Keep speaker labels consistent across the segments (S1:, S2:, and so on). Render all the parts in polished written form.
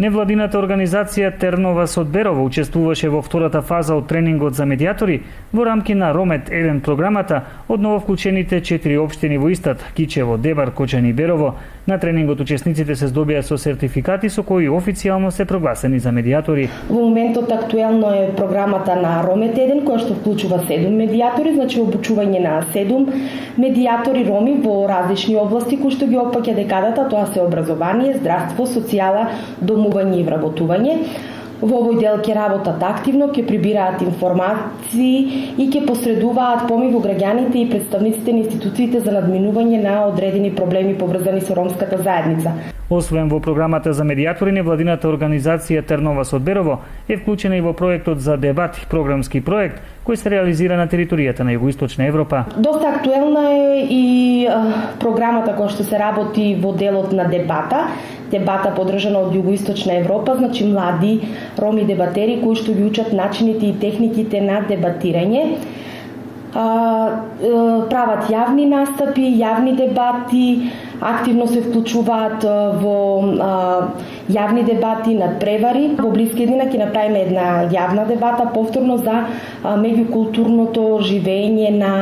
S1: Невладината организација Тернова со Берово учествуваше во втората фаза од тренингот за медијатори во рамки на Ромет 1 програмата од ново вклучените 4 општини во Истат, Кичево, Дебар, Кочани и Берово. На тренингот учесниците се здобија со сертификати со кои официјално се прогласени за медијатори.
S2: Во моментот актуелно е програмата на Ромет 1 која што вклучува 7 медијатори, значи обучување на 7 медијатори роми во различни области кои што ги опфаќа декадата, тоа се образование, здравство, социјала, домување и вработување. Во овој дел ќе работат активно, ќе прибираат информации и ќе посредуваат помеѓу граѓаните и представниците на институциите за надминување на одредени проблеми поврзани со ромската заедница.
S1: Освен во програмата за медијатори, невладината организација Тернова со Берово е вклучена и во проектот за дебат, програмски проект кој се реализира на територијата на Југоисточна Европа.
S2: Доста актуелна е и програмата која што се работи во делот на дебата поддржана од Југоисточна Европа, значи млади роми дебатери кои што ги учат начините и техниките на дебатирање. Прават јавни настапи, јавни дебати, активно се вклучуваат во јавни дебати над превари. Во блиски дена ќе направиме една јавна дебата повторно за меѓукултурното живење на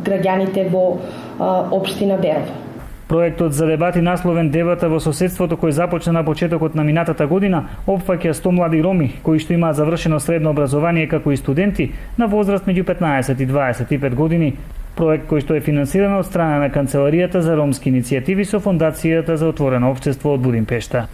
S2: граѓаните во општина Берово.
S1: Проектот за дебати насловен Дебата во соседството кој започна на почетокот на минатата година опфаќа 100 млади роми кои што имаат завршено средно образование како и студенти на возраст меѓу 15 и 25 години. Проект кој што е финансиран од страна на Канцеларијата за ромски иницијативи со Фондацијата за отворено општество од Будимпешта.